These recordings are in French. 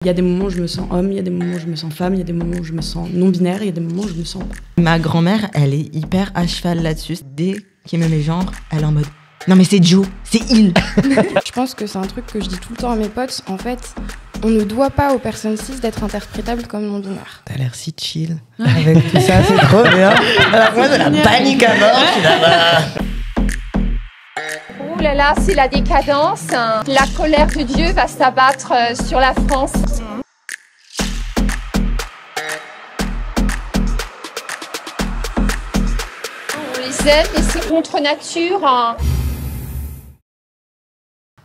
Il y a des moments où je me sens homme, il y a des moments où je me sens femme, il y a des moments où je me sens non-binaire, il y a des moments où je me sens pas. Ma grand-mère, elle est hyper à cheval là-dessus. Dès qu'il me met genre, elle est en mode « Non mais c'est Joe, c'est il !» Je pense que c'est un truc que je dis tout le temps à mes potes. En fait, on ne doit pas aux personnes cis d'être interprétables comme non-binaires. T'as l'air si chill avec tout ça, c'est trop bien. Alors moi, j'ai la panique à mort, je suis là-bas. Ouh là là, c'est la décadence. La colère de Dieu va s'abattre sur la France. On les aime, mais c'est contre nature.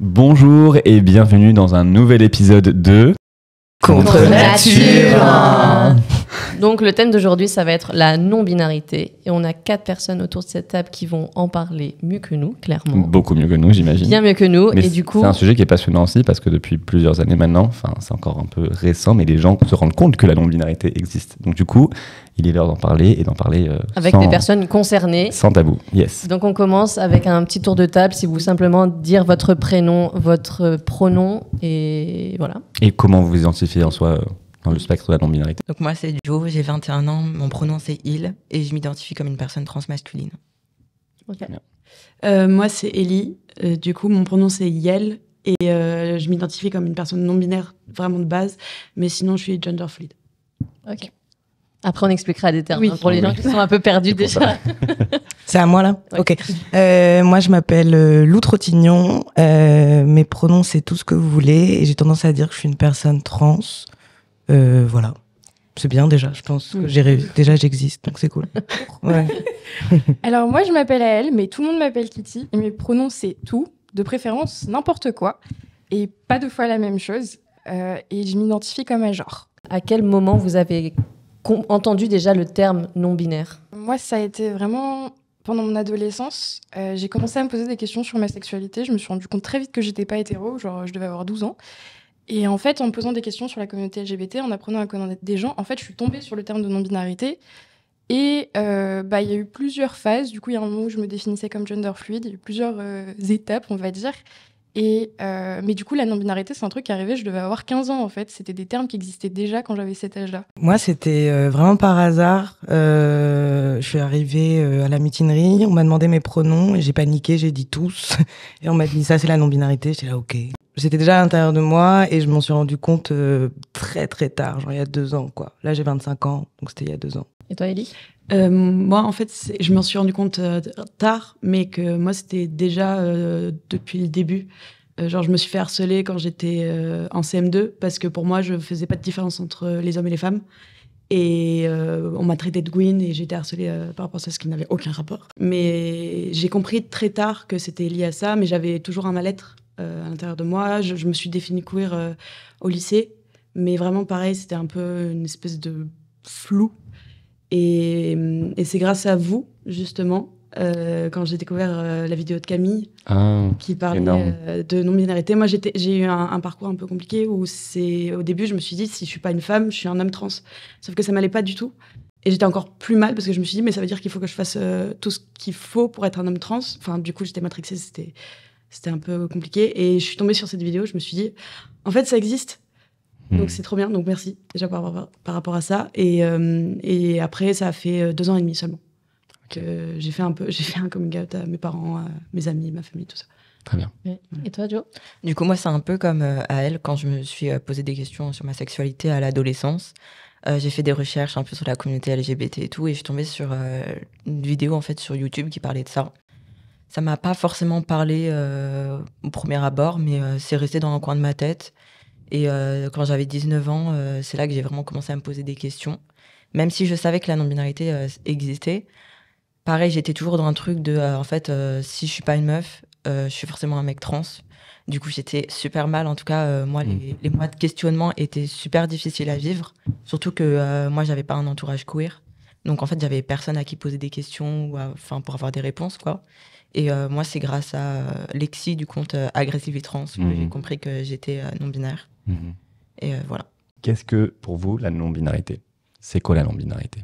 Bonjour et bienvenue dans un nouvel épisode de Contre nature. Donc le thème d'aujourd'hui, ça va être la non-binarité. Et on a 4 personnes autour de cette table qui vont en parler mieux que nous, clairement. Beaucoup mieux que nous, j'imagine. Bien mieux que nous. Mais et du coup, c'est un sujet qui est passionnant aussi parce que depuis plusieurs années maintenant, enfin c'est encore un peu récent, mais les gens se rendent compte que la non-binarité existe. Donc du coup, il est l'heure d'en parler et d'en parler avec des personnes concernées. Sans tabou, yes. Donc on commence avec un petit tour de table, si vous simplement dire votre prénom, votre pronom et voilà. Et comment vous identifiez en soi dans le spectre de la non-binarité? Donc moi, c'est Joe, j'ai 21 ans, mon pronom c'est il, et je m'identifie comme une personne transmasculine. Ok. Moi, c'est Ellie. Du coup, mon pronom, c'est Yel. Et je m'identifie comme une personne non-binaire, vraiment de base. Mais sinon, je suis gender fluid. Ok. Après, on expliquera des termes Oui. pour les gens qui sont un peu perdus déjà. C'est à moi là? Ouais. Ok. Moi, je m'appelle Lou Trottignon. Mes pronoms, c'est tout ce que vous voulez. Et j'ai tendance à dire que je suis une personne trans. Voilà. C'est bien déjà, je pense que déjà j'existe, donc c'est cool. Ouais. Alors moi, je m'appelle Aëlle, mais tout le monde m'appelle Kitty. Et mes pronoms, c'est tout, de préférence n'importe quoi. Et pas 2 fois la même chose. Et je m'identifie comme un genre. À quel moment vous avez entendu déjà le terme non-binaire? Moi, ça a été vraiment pendant mon adolescence. J'ai commencé à me poser des questions sur ma sexualité. Je me suis rendu compte très vite que j'étais pas hétéro, genre je devais avoir 12 ans. Et en fait, en me posant des questions sur la communauté LGBT, en apprenant à connaître des gens, en fait, je suis tombée sur le terme de non-binarité. Et il y a eu plusieurs phases. Du coup, il y a un moment où je me définissais comme gender fluide. Il y a eu plusieurs étapes, on va dire. Mais du coup, la non-binarité, c'est un truc qui arrivait, je devais avoir 15 ans, en fait. C'était des termes qui existaient déjà quand j'avais cet âge-là. Moi, c'était vraiment par hasard. Je suis arrivée à la mutinerie, on m'a demandé mes pronoms, et j'ai paniqué, j'ai dit tous. Et on m'a dit, ça, c'est la non-binarité. J'étais là, ok. J'étais déjà à l'intérieur de moi, et je m'en suis rendu compte très, très tard, genre il y a 2 ans, quoi. Là, j'ai 25 ans, donc c'était il y a 2 ans. Et toi, Ellie? Moi, en fait, je m'en suis rendu compte tard, mais que moi, c'était déjà depuis le début. Genre, je me suis fait harceler quand j'étais en CM2, parce que pour moi, je faisais pas de différence entre les hommes et les femmes. Et on m'a traité de gouine et j'ai été harcelée par rapport à ça, ce qui n'avait aucun rapport. Mais j'ai compris très tard que c'était lié à ça, mais j'avais toujours un mal-être à l'intérieur de moi. Je me suis définie queer au lycée, mais vraiment pareil, c'était un peu une espèce de flou. Et c'est grâce à vous, justement, quand j'ai découvert la vidéo de Camille, qui parlait de non-binarité. Moi, j'ai eu un parcours un peu compliqué où au début, je me suis dit, si je suis pas une femme, je suis un homme trans. Sauf que ça m'allait pas du tout. Et j'étais encore plus mal parce que je me suis dit, mais ça veut dire qu'il faut que je fasse tout ce qu'il faut pour être un homme trans. Enfin, du coup, j'étais matrixée, c'était un peu compliqué. Et je suis tombée sur cette vidéo, je me suis dit, en fait, ça existe. Donc c'est trop bien, donc merci déjà par rapport à ça. Et après, ça a fait 2 ans et demi seulement que j'ai fait un coming out à mes parents, à mes amis, ma famille, tout ça. Très bien. Et toi, Joe? Du coup, moi, c'est un peu comme à elle, quand je me suis posé des questions sur ma sexualité à l'adolescence. J'ai fait des recherches un peu sur la communauté LGBT et tout, et je suis tombée sur une vidéo en fait sur YouTube qui parlait de ça. Ça m'a pas forcément parlé au premier abord, mais c'est resté dans un coin de ma tête. Et quand j'avais 19 ans, c'est là que j'ai vraiment commencé à me poser des questions. Même si je savais que la non-binarité existait, pareil, j'étais toujours dans un truc de, si je suis pas une meuf, je suis forcément un mec trans. Du coup, j'étais super mal. En tout cas, moi, les mois de questionnement étaient super difficiles à vivre. Surtout que moi, j'avais pas un entourage queer. Donc, en fait, j'avais personne à qui poser des questions pour avoir des réponses, quoi. Et moi, c'est grâce à Lexi du compte Aggressive Trans que j'ai compris que j'étais non-binaire. Et voilà. Qu'est-ce que, pour vous, la non-binarité? C'est quoi la non-binarité?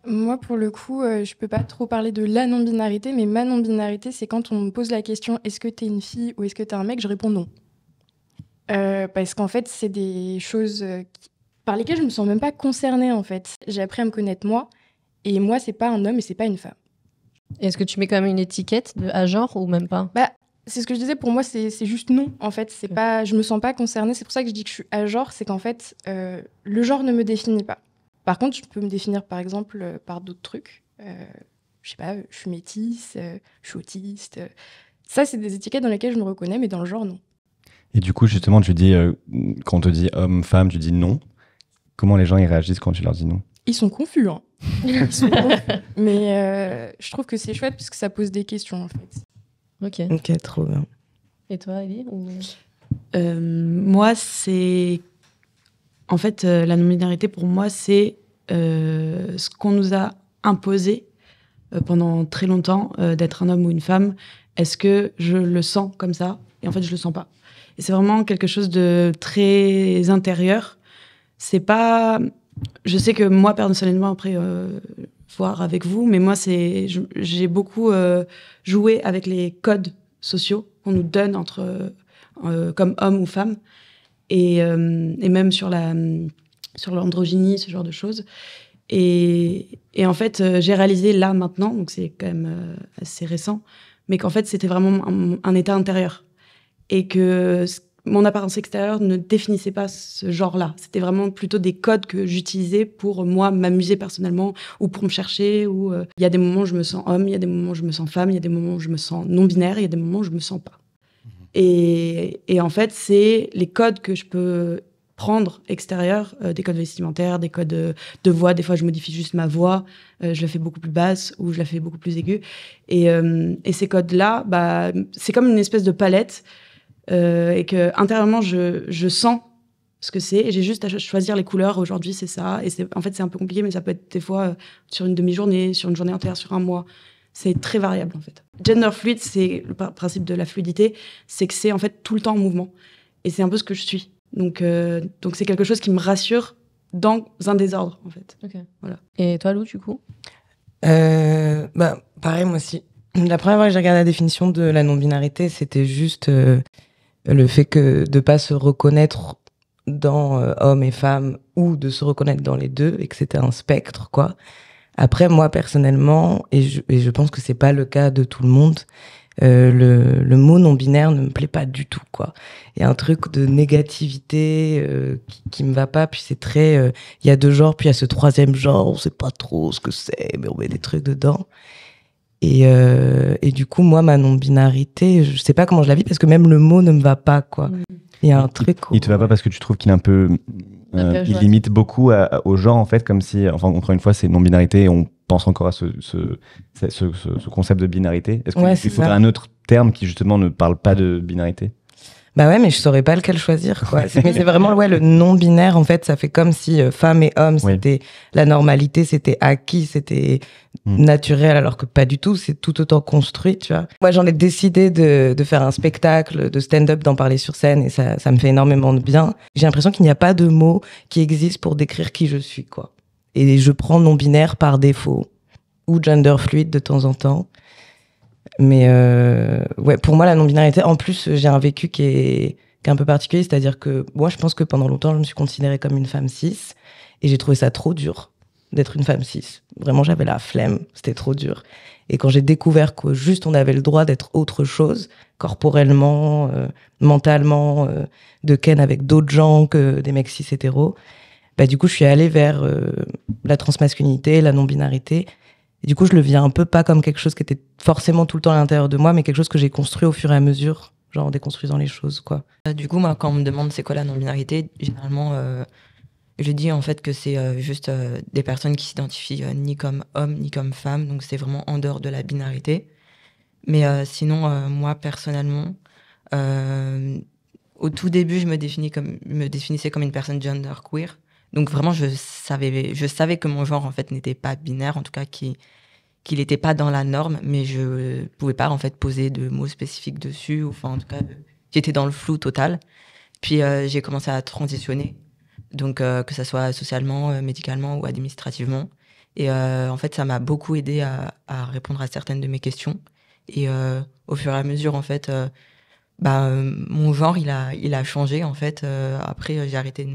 Moi, pour le coup, je peux pas trop parler de la non-binarité, mais ma non-binarité, c'est quand on me pose la question « Est-ce que t'es une fille ou est-ce que t'es un mec ?» Je réponds non. Parce qu'en fait, c'est des choses par lesquelles je me sens même pas concernée, en fait. J'ai appris à me connaître moi, et moi, c'est pas un homme et c'est pas une femme. Est-ce que tu mets quand même une étiquette à genre ou même pas? C'est ce que je disais, pour moi, c'est juste non, en fait. C'est pas, je me sens pas concernée, c'est pour ça que je dis que je suis à genre, c'est qu'en fait, le genre ne me définit pas. Par contre, je peux me définir, par exemple, par d'autres trucs. Je sais pas, je suis métisse, je suis autiste. Ça, c'est des étiquettes dans lesquelles je me reconnais, mais dans le genre, non. Et du coup, justement, tu dis, quand on te dit homme, femme, tu dis non. Comment les gens ils réagissent quand tu leur dis non? Ils sont confus, hein. Ils sont confus. Mais je trouve que c'est chouette parce que ça pose des questions, en fait. Ok. Ok, trop bien. Et toi, Ellie Moi, c'est... En fait, la non-binarité, pour moi, c'est ce qu'on nous a imposé pendant très longtemps, d'être un homme ou une femme. Est-ce que je le sens comme ça? Et en fait, je le sens pas. Et c'est vraiment quelque chose de très intérieur. C'est pas... Je sais que moi, personnellement, après, voir avec vous, mais moi, j'ai beaucoup joué avec les codes sociaux qu'on nous donne comme homme ou femme, et même sur l'androgynie, ce genre de choses. Et en fait, j'ai réalisé là, maintenant, donc c'est quand même assez récent, mais qu'en fait, c'était vraiment un état intérieur. Et que mon apparence extérieure ne définissait pas ce genre-là. C'était vraiment plutôt des codes que j'utilisais pour, moi, m'amuser personnellement ou pour me chercher. Il y a des moments où je me sens homme, il y a des moments où je me sens femme, il y a des moments où je me sens non-binaire, il y a des moments où je me sens pas. Et en fait, c'est les codes que je peux prendre extérieurs, des codes vestimentaires, des codes de voix. Des fois, je modifie juste ma voix, je la fais beaucoup plus basse ou je la fais beaucoup plus aiguë. Et ces codes-là, c'est comme une espèce de palette, et que intérieurement, je sens ce que c'est, et j'ai juste à choisir les couleurs. Aujourd'hui, c'est ça. Et en fait, c'est un peu compliqué, mais ça peut être des fois sur une demi-journée, sur une journée entière, sur un mois. C'est très variable, en fait. Gender fluid, c'est le principe de la fluidité, c'est que c'est en fait tout le temps en mouvement. Et c'est un peu ce que je suis. Donc c'est quelque chose qui me rassure dans un désordre, en fait. Ok. Voilà. Et toi, Lou, du coup? Pareil, moi aussi. La première fois que j'ai regardé la définition de la non-binarité, c'était juste le fait que de pas se reconnaître dans homme et femme, ou de se reconnaître dans les deux, et que c'était un spectre, quoi. Après, moi, personnellement, et je pense que c'est pas le cas de tout le monde, le mot non-binaire ne me plaît pas du tout, quoi. Il y a un truc de négativité qui me va pas, puis c'est très... Il y a deux genres, puis il y a ce troisième genre, on sait pas trop ce que c'est, mais on met des trucs dedans. Et du coup, moi, ma non-binarité, je sais pas comment je la vis, parce que même le mot ne me va pas, quoi. Il y a un truc... Il te va pas parce que tu trouves qu'il est un peu... il limite beaucoup au genre, en fait, comme si... Enfin, encore une fois, c'est non-binarité et on pense encore à ce concept de binarité. Est-ce qu'il faudrait un autre terme qui, justement, ne parle pas de binarité? Bah ouais, mais je saurais pas lequel choisir, quoi. Mais c'est vraiment, le non-binaire, en fait, ça fait comme si femme et homme, c'était la normalité, c'était acquis, c'était naturel, alors que pas du tout, c'est tout autant construit, tu vois. Moi, j'en ai décidé de faire un spectacle, de stand-up, d'en parler sur scène, et ça me fait énormément de bien. J'ai l'impression qu'il n'y a pas de mots qui existent pour décrire qui je suis, quoi. Et je prends non-binaire par défaut, ou gender fluide de temps en temps. Mais pour moi, la non-binarité, en plus, j'ai un vécu qui est un peu particulier, c'est-à-dire que moi, je pense que pendant longtemps, je me suis considérée comme une femme cis, et j'ai trouvé ça trop dur d'être une femme cis. Vraiment, j'avais la flemme, c'était trop dur. Et quand j'ai découvert que juste on avait le droit d'être autre chose, corporellement, mentalement, de ken avec d'autres gens que des mecs cis hétéros, du coup, je suis allée vers la transmasculinité, la non-binarité. Et du coup, je le vis un peu pas comme quelque chose qui était forcément tout le temps à l'intérieur de moi, mais quelque chose que j'ai construit au fur et à mesure, genre en déconstruisant les choses, quoi. Du coup, moi, quand on me demande c'est quoi la non-binarité, généralement, je dis en fait que c'est juste des personnes qui s'identifient ni comme homme ni comme femme, donc c'est vraiment en dehors de la binarité. Mais sinon, moi, personnellement, au tout début, je me définissais comme une personne genderqueer. Donc vraiment, je savais que mon genre, en fait, n'était pas binaire, en tout cas, qu'il n'était pas dans la norme, mais je pouvais pas, en fait, poser de mots spécifiques dessus. Enfin, en tout cas, j'étais dans le flou total. Puis, j'ai commencé à transitionner, donc que ça soit socialement, médicalement ou administrativement. Et en fait, ça m'a beaucoup aidé à répondre à certaines de mes questions. Et au fur et à mesure, en fait, mon genre, il a changé, en fait. Après, j'ai arrêté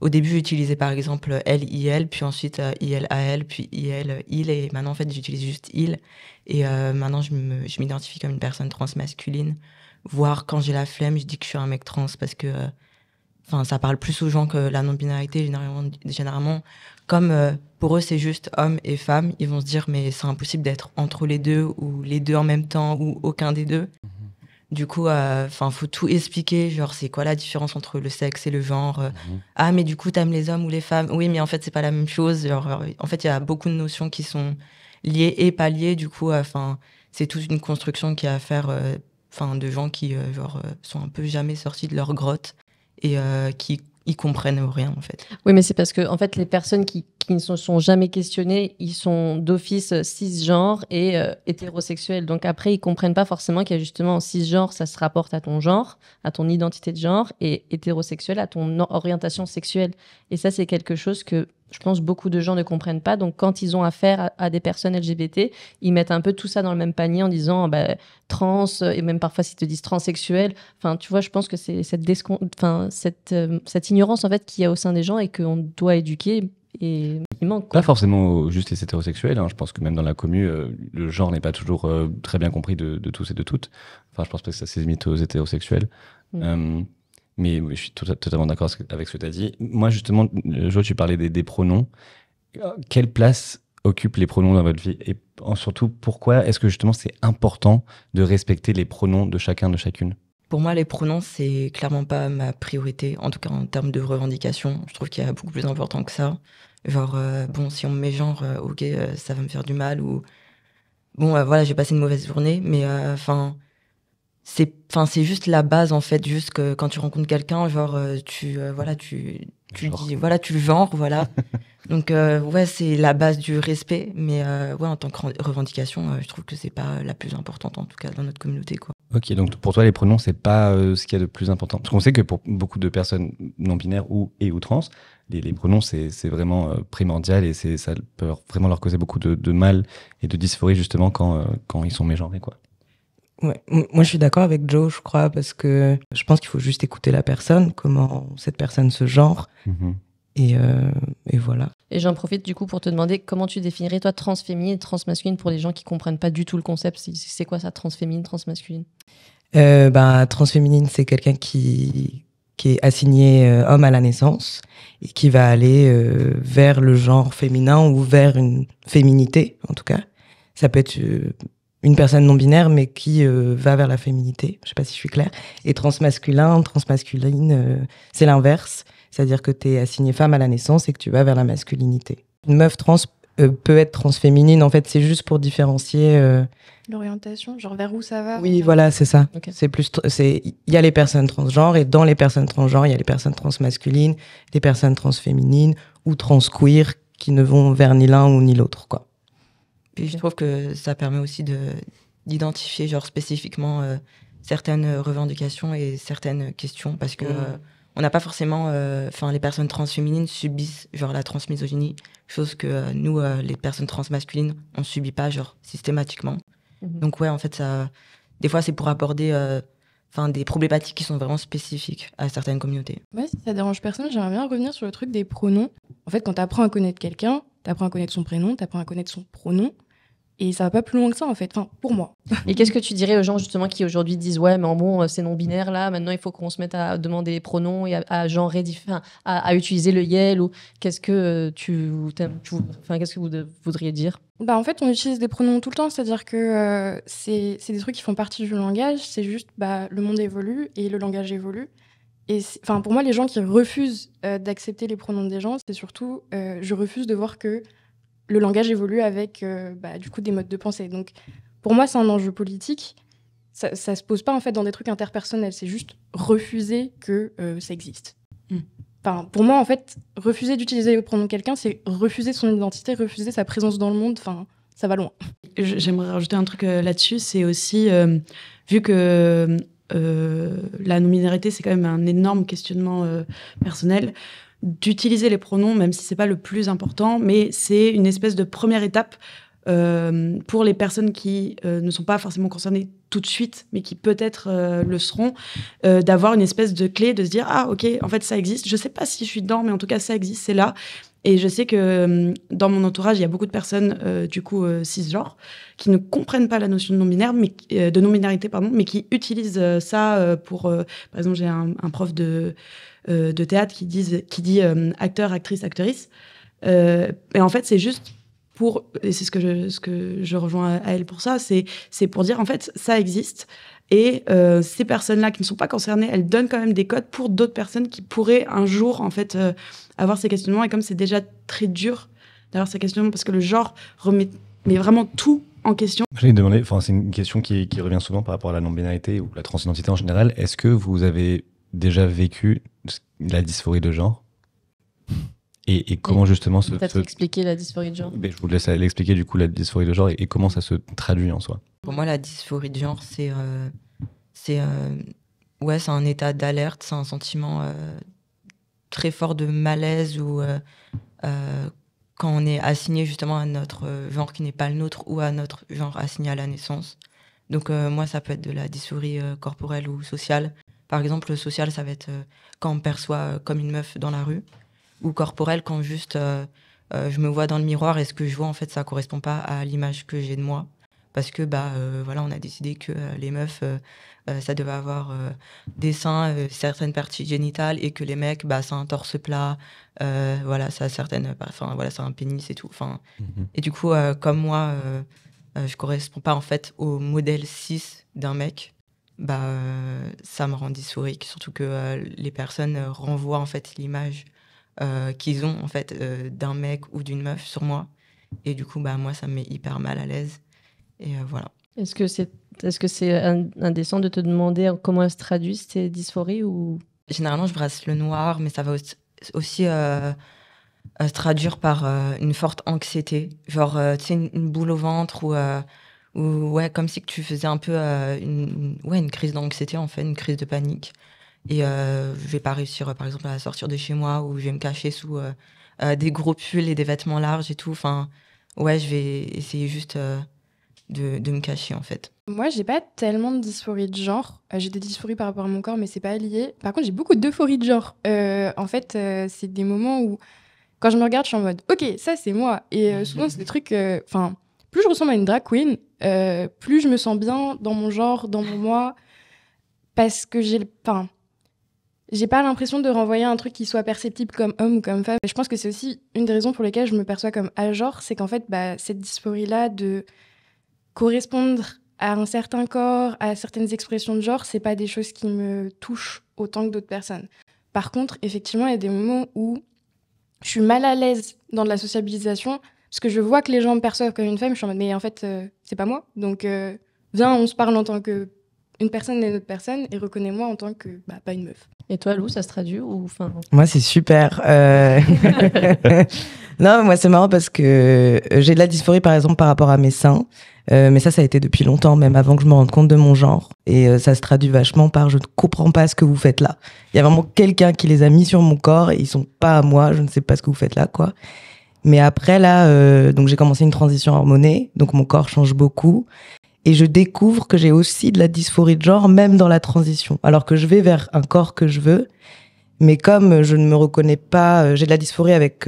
Au début, j'utilisais par exemple elle, il, puis ensuite il, al, puis il, et maintenant, en fait, j'utilise juste il. Et maintenant, je m'identifie comme une personne trans masculine. Voire quand j'ai la flemme, je dis que je suis un mec trans parce que ça parle plus aux gens que la non-binarité, généralement. Comme pour eux, c'est juste homme et femme, ils vont se dire, mais c'est impossible d'être entre les deux, ou les deux en même temps, ou aucun des deux. Du coup, faut tout expliquer, genre c'est quoi la différence entre le sexe et le genre. Ah, mais du coup, t'aimes les hommes ou les femmes? Oui, mais en fait, c'est pas la même chose. Genre, en fait, il y a beaucoup de notions qui sont liées et pas liées. Du coup, c'est toute une construction qu'il y a à faire, de gens qui sont un peu jamais sortis de leur grotte et qui y comprennent rien, en fait. Oui, mais c'est parce que en fait, les personnes qui ne se sont jamais questionnées, ils sont d'office cisgenres et hétérosexuels. Donc après, ils comprennent pas forcément qu'il y a justement cisgenre, ça se rapporte à ton genre, à ton identité de genre, et hétérosexuel à ton orientation sexuelle. Et ça, c'est quelque chose que je pense beaucoup de gens ne comprennent pas. Donc quand ils ont affaire à des personnes LGBT, ils mettent un peu tout ça dans le même panier en disant trans, et même parfois s'ils te disent transsexuel. Enfin, tu vois, je pense que c'est cette ignorance en fait qu'il y a au sein des gens et qu'on doit éduquer. Et il manque, quoi. Pas forcément juste les hétérosexuels, hein. Je pense que même dans la commu, le genre n'est pas toujours très bien compris de tous et de toutes. Enfin, je pense pas que ça se limite aux hétérosexuels. Mais je suis totalement d'accord avec ce que tu as dit. Moi, justement, Jo, tu parlais des pronoms. Quelle place occupent les pronoms dans votre vie? Et surtout, pourquoi est-ce que justement c'est important de respecter les pronoms de chacun, de chacune? Pour moi, les pronoms, c'est clairement pas ma priorité, en tout cas en termes de revendication. Je trouve qu'il y a beaucoup plus important que ça. Genre, si on me met genre, ok, ça va me faire du mal, ou voilà, j'ai passé une mauvaise journée, mais c'est juste la base, en fait, juste que quand tu rencontres quelqu'un, genre, tu dis, voilà, tu le genres, voilà. Donc, c'est la base du respect, mais en tant que revendication, je trouve que c'est pas la plus importante, en tout cas, dans notre communauté, quoi. Ok, donc pour toi, les pronoms, c'est pas ce qu'il y a de plus important. Parce qu'on sait que pour beaucoup de personnes non-binaires ou trans, les pronoms, c'est vraiment primordial et ça peut vraiment leur causer beaucoup de mal et de dysphorie, justement, quand ils sont mégenrés, quoi. Ouais, moi je suis d'accord avec Jo, je crois, parce que je pense qu'il faut juste écouter la personne, comment cette personne se genre. Et voilà. Et j'en profite du coup pour te demander comment tu définirais toi transféminine et transmasculine pour les gens qui comprennent pas du tout le concept. C'est quoi ça, transféminine, transmasculine? Transféminine, c'est quelqu'un qui est assigné homme à la naissance et qui va aller vers le genre féminin ou vers une féminité, en tout cas. Ça peut être une personne non binaire, mais qui va vers la féminité. Je sais pas si je suis claire. Et transmasculine, c'est l'inverse. C'est-à-dire que tu es assigné femme à la naissance et que tu vas vers la masculinité. Une meuf trans peut être transféminine. En fait, c'est juste pour différencier... L'orientation, genre vers où ça va? Oui, voilà, c'est ça. Okay. Il y a les personnes transgenres, et dans les personnes transgenres, il y a les personnes transmasculines, les personnes transféminines ou transqueer qui ne vont vers ni l'un ou ni l'autre, quoi. Puis je trouve que ça permet aussi d'identifier genre spécifiquement certaines revendications et certaines questions, parce que on n'a pas forcément... les personnes transféminines subissent genre la transmisogynie, chose que nous, les personnes transmasculines, on ne subit pas genre systématiquement. Donc ouais, en fait, ça, des fois, c'est pour aborder des problématiques qui sont vraiment spécifiques à certaines communautés. Ouais, si ça dérange personne, j'aimerais bien revenir sur le truc des pronoms. En fait, quand tu apprends à connaître quelqu'un, tu apprends à connaître son prénom, tu apprends à connaître son pronom. Et ça va pas plus loin que ça, en fait, pour moi. Et qu'est-ce que tu dirais aux gens, justement, qui aujourd'hui disent « Ouais, mais bon, c'est non-binaire, là, maintenant, il faut qu'on se mette à demander les pronoms et à genrer, à utiliser le yel » ou qu'est-ce que qu'est-ce que vous voudriez dire? En fait, on utilise des pronoms tout le temps, c'est-à-dire que c'est des trucs qui font partie du langage, c'est juste, le monde évolue et le langage évolue. Et pour moi, les gens qui refusent d'accepter les pronoms des gens, c'est surtout, je refuse de voir que le langage évolue avec du coup des modes de pensée. Donc pour moi, c'est un enjeu politique. Ça se pose pas en fait dans des trucs interpersonnels, c'est juste refuser que ça existe. Pour moi, en fait, refuser d'utiliser le pronom de quelqu'un, c'est refuser son identité, refuser sa présence dans le monde. Ça va loin. J'aimerais rajouter un truc là-dessus, c'est aussi vu que la non-binarité, c'est quand même un énorme questionnement personnel, d'utiliser les pronoms, même si c'est pas le plus important, mais c'est une espèce de première étape pour les personnes qui ne sont pas forcément concernées tout de suite, mais qui peut-être le seront, d'avoir une espèce de clé, de se dire « Ah, ok, en fait, ça existe. Je sais pas si je suis dedans, mais en tout cas, ça existe, c'est là. » Et je sais que dans mon entourage, il y a beaucoup de personnes, cisgenres, qui ne comprennent pas la notion de non-binarité, mais qui utilisent ça pour... par exemple, j'ai un prof de théâtre qui dit acteur, actrice, actrice. Et en fait, c'est juste et c'est ce que je rejoins à elle pour ça, c'est pour dire, en fait, ça existe. Et ces personnes-là qui ne sont pas concernées, elles donnent quand même des codes pour d'autres personnes qui pourraient un jour, en fait, avoir ces questionnements. Et comme c'est déjà très dur d'avoir ces questionnements, parce que le genre remet vraiment tout en question. Je vais demander, c'est une question qui revient souvent par rapport à la non-binarité ou la transidentité en général. Est-ce que vous avez déjà vécu la dysphorie de genre ? Et comment justement peut-être expliquer la dysphorie de genre. Je vous laisse l'expliquer du coup, la dysphorie de genre, et comment ça se traduit en soi. Pour moi, la dysphorie de genre, c'est un état d'alerte, c'est un sentiment très fort de malaise où quand on est assigné justement à notre genre qui n'est pas le nôtre ou à notre genre assigné à la naissance. Donc moi, ça peut être de la dysphorie corporelle ou sociale. Par exemple, sociale, ça va être quand on me perçoit comme une meuf dans la rue, ou corporelle quand juste je me vois dans le miroir et ce que je vois, en fait, ça correspond pas à l'image que j'ai de moi. Parce que on a décidé que les meufs, ça devait avoir des seins, certaines parties génitales, et que les mecs, c'est un torse plat, ça a certaines, c'est un pénis et tout. Et du coup, comme moi, je correspond pas en fait au modèle cis d'un mec, ça me rend dysphorique, surtout que les personnes renvoient en fait l'image qu'ils ont en fait d'un mec ou d'une meuf sur moi, et du coup, moi, ça me met hyper mal à l'aise. Et voilà. Est-ce que c'est indécent de te demander comment elles se traduisent, ces dysphories ou... Généralement, je brasse le noir, mais ça va aussi se traduire par une forte anxiété. Genre, tu sais, une boule au ventre ou comme si que tu faisais un peu une crise d'anxiété, en fait, une crise de panique. Et je vais pas réussir, par exemple, à sortir de chez moi, ou je vais me cacher sous des gros pulls et des vêtements larges et tout. Je vais essayer juste... de me cacher, en fait. Moi, j'ai pas tellement de dysphorie de genre. J'ai des dysphories par rapport à mon corps, mais c'est pas lié. Par contre, j'ai beaucoup d'euphorie de genre. En fait, c'est des moments où, quand je me regarde, je suis en mode « Ok, ça, c'est moi ». Et souvent, c'est des trucs... plus je ressemble à une drag queen, plus je me sens bien dans mon genre, dans mon moi, parce que j'ai pas l'impression de renvoyer un truc qui soit perceptible comme homme ou comme femme. Je pense que c'est aussi une des raisons pour lesquelles je me perçois comme agenre, c'est qu'en fait, cette dysphorie-là de correspondre à un certain corps, à certaines expressions de genre, c'est pas des choses qui me touchent autant que d'autres personnes. Par contre, effectivement, il y a des moments où je suis mal à l'aise dans de la sociabilisation, parce que je vois que les gens me perçoivent comme une femme, je suis en mode, mais en fait, c'est pas moi. Donc, viens, on se parle en tant qu'une personne et une autre personne, et reconnais-moi en tant que, pas une meuf. Et toi, Lou, ça se traduit ou Moi, c'est super. Non, moi, c'est marrant parce que j'ai de la dysphorie, par exemple, par rapport à mes seins. Mais ça a été depuis longtemps, même avant que je me rende compte de mon genre. Et ça se traduit vachement par « je ne comprends pas ce que vous faites là ». Il y a vraiment quelqu'un qui les a mis sur mon corps et ils sont pas à moi, je ne sais pas ce que vous faites là, quoi. Mais après, là, donc j'ai commencé une transition hormonée, donc mon corps change beaucoup. Et je découvre que j'ai aussi de la dysphorie de genre, même dans la transition. Alors que je vais vers un corps que je veux, mais comme je ne me reconnais pas, j'ai de la dysphorie avec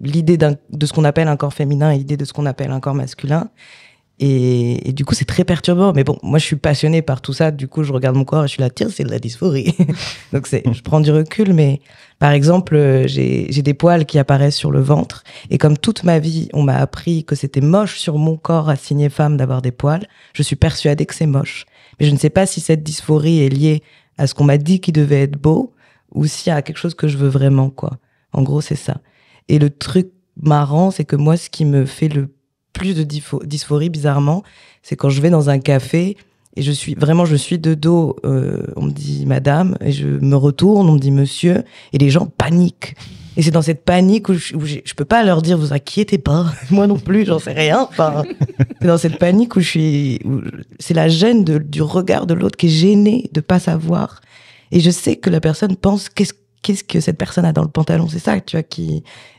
l'idée de ce qu'on appelle un corps féminin et l'idée de ce qu'on appelle un corps masculin. Et du coup, c'est très perturbant. Mais bon, moi, je suis passionnée par tout ça. Du coup, je regarde mon corps et je suis là, tiens, c'est de la dysphorie. Donc, je prends du recul. Mais par exemple, j'ai des poils qui apparaissent sur le ventre. Et comme toute ma vie, on m'a appris que c'était moche sur mon corps assigné femme d'avoir des poils, je suis persuadée que c'est moche. Mais je ne sais pas si cette dysphorie est liée à ce qu'on m'a dit qui devait être beau ou s'il y a quelque chose que je veux vraiment, quoi. En gros, c'est ça. Et le truc marrant, c'est que moi, ce qui me fait le plus de dysphorie, bizarrement, c'est quand je vais dans un café et je suis de dos, on me dit madame, et je me retourne, on me dit monsieur, et les gens paniquent. Et c'est dans cette panique où je peux pas leur dire vous inquiétez pas, moi non plus, j'en sais rien. C'est dans cette panique où c'est la gêne du regard de l'autre qui est gêné de pas savoir. Et je sais que la personne pense qu'est-ce que cette personne a dans le pantalon, c'est ça, tu vois,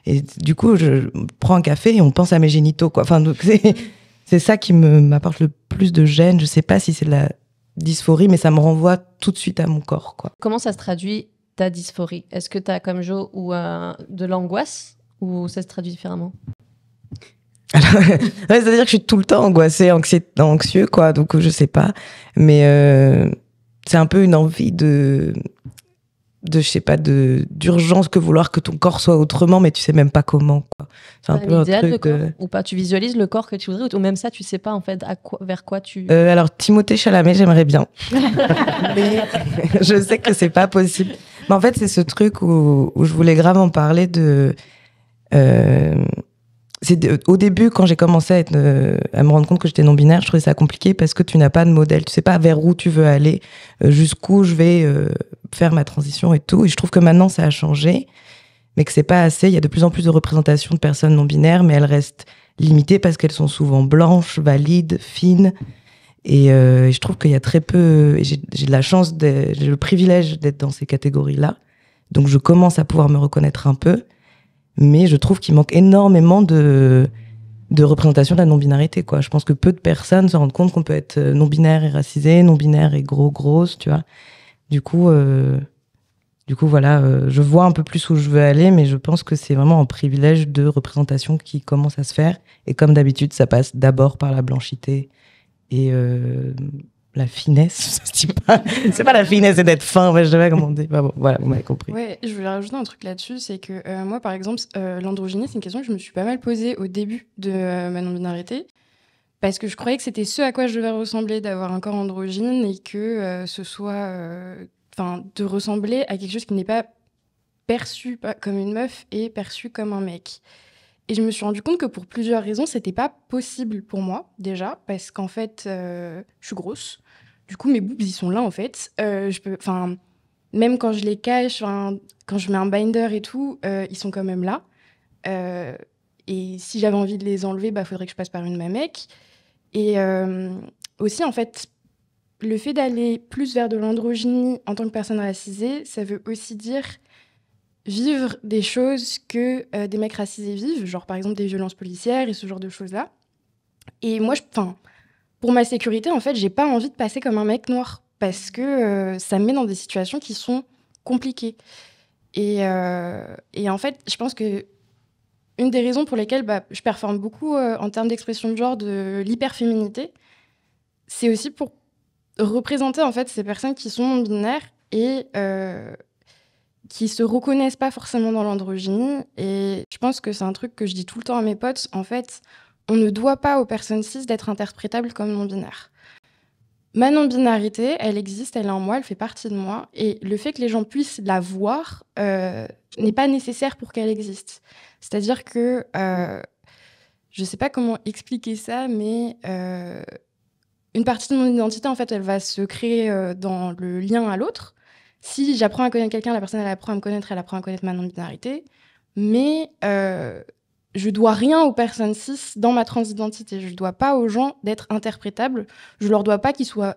et du coup, je prends un café et on pense à mes génitaux, quoi. Enfin, donc c'est ça qui m'apporte le plus de gêne. Je sais pas si c'est de la dysphorie, mais ça me renvoie tout de suite à mon corps, quoi. Comment ça se traduit, ta dysphorie? Est-ce que tu as, comme Jo, ou de l'angoisse, ou ça se traduit différemment? Alors, c'est-à-dire que je suis tout le temps angoissée, anxieux, quoi. Donc, je sais pas. Mais c'est un peu une envie je sais pas, d'urgence que vouloir que ton corps soit autrement, mais tu sais même pas comment, quoi. C'est un peu un idéal, truc le corps, ou pas? Tu visualises le corps que tu voudrais, ou même ça, tu sais pas, en fait, vers quoi tu... Alors, Timothée Chalamet, j'aimerais bien. Mais je sais que c'est pas possible. Mais en fait, c'est ce truc où je voulais grave en parler au début, quand j'ai commencé à me rendre compte que j'étais non-binaire, je trouvais ça compliqué parce que tu n'as pas de modèle. Tu sais pas vers où tu veux aller, jusqu'où je vais faire ma transition et tout. Et je trouve que maintenant, ça a changé, mais que c'est pas assez. Il y a de plus en plus de représentations de personnes non-binaires, mais elles restent limitées parce qu'elles sont souvent blanches, valides, fines. Et je trouve qu'il y a très peu... J'ai de la chance, j'ai le privilège d'être dans ces catégories-là. Donc, je commence à pouvoir me reconnaître un peu. Mais je trouve qu'il manque énormément de représentation de la non-binarité, quoi. Je pense que peu de personnes se rendent compte qu'on peut être non-binaire et racisé, non-binaire et grosse, tu vois. Du coup, voilà, je vois un peu plus où je veux aller, mais je pense que c'est vraiment un privilège de représentation qui commence à se faire. Et comme d'habitude, ça passe d'abord par la blanchité et la finesse. C'est pas la finesse, c'est d'être fin, je sais pas comment on dit. Bon, voilà, vous m'avez compris. Ouais, je voulais rajouter un truc là-dessus, c'est que moi, par exemple, l'androgynie, c'est une question que je me suis pas mal posée au début de ma non-binarité, parce que je croyais que c'était ce à quoi je devais ressembler, d'avoir un corps androgyne, et que ce soit... de ressembler à quelque chose qui n'est pas perçu comme une meuf et perçu comme un mec. Et je me suis rendu compte que pour plusieurs raisons, c'était pas possible pour moi, déjà, parce qu'en fait, je suis grosse. Du coup, mes boobs, ils sont là, en fait. Même quand je les cache, quand je mets un binder et tout, ils sont quand même là. Et si j'avais envie de les enlever, faudrait que je passe par une mamec. Et aussi, en fait, le fait d'aller plus vers de l'androgynie en tant que personne racisée, ça veut aussi dire vivre des choses que des mecs racisés vivent, genre par exemple des violences policières et ce genre de choses-là. Et moi, pour ma sécurité, en fait, j'ai pas envie de passer comme un mec noir parce que ça me met dans des situations qui sont compliquées. Et en fait, je pense que une des raisons pour lesquelles je performe beaucoup en termes d'expression de genre, de l'hyperféminité, c'est aussi pour représenter en fait ces personnes qui sont non-binaires et qui se reconnaissent pas forcément dans l'androgynie. Et je pense que c'est un truc que je dis tout le temps à mes potes. En fait, on ne doit pas aux personnes cis d'être interprétables comme non-binaires. Ma non-binarité, elle existe, elle est en moi, elle fait partie de moi. Et le fait que les gens puissent la voir n'est pas nécessaire pour qu'elle existe. C'est-à-dire que, je sais pas comment expliquer ça, mais une partie de mon identité, en fait, elle va se créer dans le lien à l'autre. Si j'apprends à connaître quelqu'un, la personne, elle apprend à me connaître, elle apprend à connaître ma non-binarité. Mais je dois rien aux personnes cis dans ma transidentité. Je dois pas aux gens d'être interprétables. Je leur dois pas qu'ils soient...